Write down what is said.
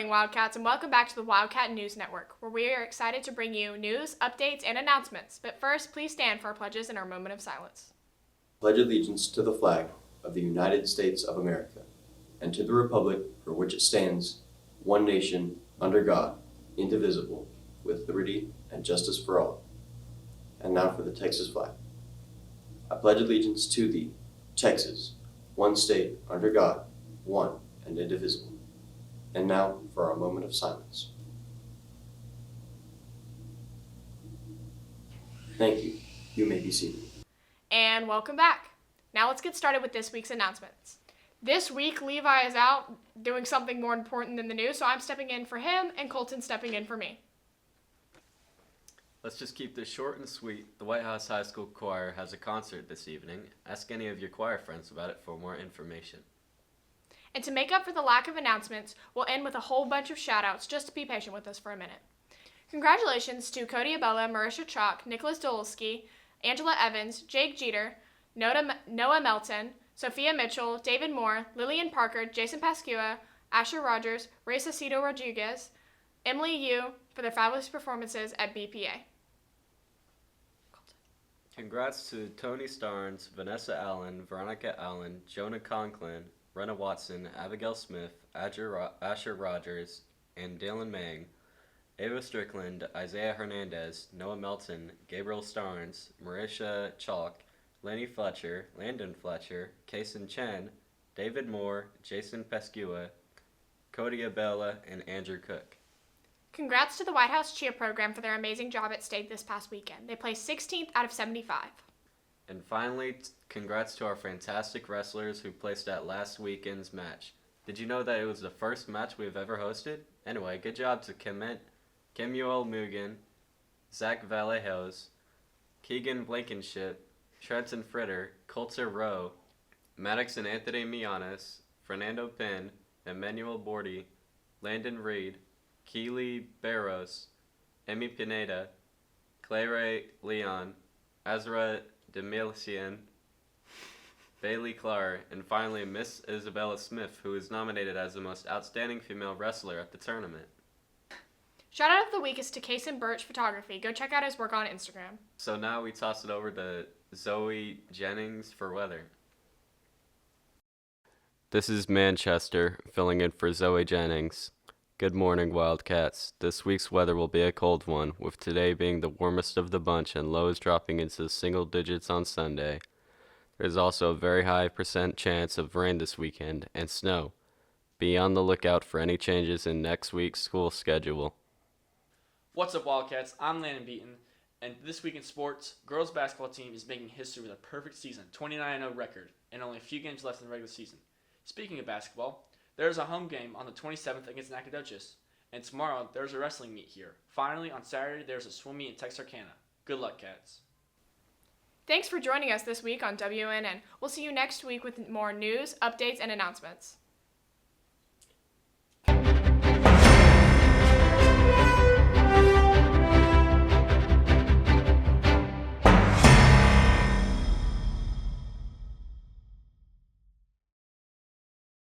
morning, Wildcats, and welcome back to the Wildcat News Network, where we are excited to bring you news, updates, and announcements. But first, please stand for our pledges and our moment of silence. Pledge allegiance to the flag of the United States of America, and to the republic for which it stands, one nation, under God, indivisible, with liberty and justice for all. And now for the Texas flag. I pledge allegiance to thee, Texas, one state, under God, one and indivisible. And now for our moment of silence. Thank you. You may be seated. And welcome back. Now let's get started with this week's announcements. This week, Levi is out doing something more important than the news, so I'm stepping in for him and Colton's stepping in for me. Let's just keep this short and sweet. The Whitehouse High School Choir has a concert this evening. Ask any of your choir friends about it for more information. And to make up for the lack of announcements, we'll end with a whole bunch of shout-outs. Just be patient with us for a minute. Congratulations to Cody Abella, Marisha Chalk, Nicholas Dolsky, Angela Evans, Jake Jeter, Noah Melton, Sophia Mitchell, David Moore, Lillian Parker, Jason Pascua, Asher Rogers, Reyes Aceto Rodriguez, Emily Yu for their fabulous performances at BPA. Congrats to Tony Starnes, Vanessa Allen, Veronica Allen, Jonah Conklin, Renna Watson, Abigail Smith, Asher Rogers, and Dylan Mang, Ava Strickland, Isaiah Hernandez, Noah Melton, Gabriel Starnes, Marisha Chalk, Lenny Fletcher, Landon Fletcher, Kason Chen, David Moore, Jason Pescua, Cody Abella, and Andrew Cook. Congrats to the Whitehouse Cheer Program for their amazing job at state this past weekend. They placed 16th out of 75. And finally, congrats to our fantastic wrestlers who placed at last weekend's match. Did you know that it was the first match we've ever hosted? Anyway, good job to Kemuel Mugen, Zach Vallejos, Keegan Blankenship, Trenton Fritter, Coulter Rowe, Maddox and Anthony Mianis, Fernando Penn, Emmanuel Bordy, Landon Reed, Keely Barros, Emmy Pineda, Claire Leon, Azra Demilcian, Bailey Clark, and finally Miss Isabella Smith, who is nominated as the most outstanding female wrestler at the tournament. Shout out of the week is to Kason Birch Photography. Go check out his work on Instagram. So now we toss it over to Zoe Jennings for weather. This is Manchester, filling in for Zoe Jennings. Good morning, Wildcats. This week's weather will be a cold one, with today being the warmest of the bunch and lows dropping into single digits on Sunday. There is also a very high % chance of rain this weekend and snow. Be on the lookout for any changes in next week's school schedule. What's up, Wildcats? I'm Landon Beaton, and this week in sports, girls basketball team is making history with a perfect season, 29-0 record, and only a few games left in the regular season. Speaking of basketball, there's a home game on the 27th against Nacogdoches, and tomorrow there's a wrestling meet here. Finally, on Saturday, there's a swim meet in Texarkana. Good luck, Cats. Thanks for joining us this week on WNN. We'll see you next week with more news, updates, and announcements.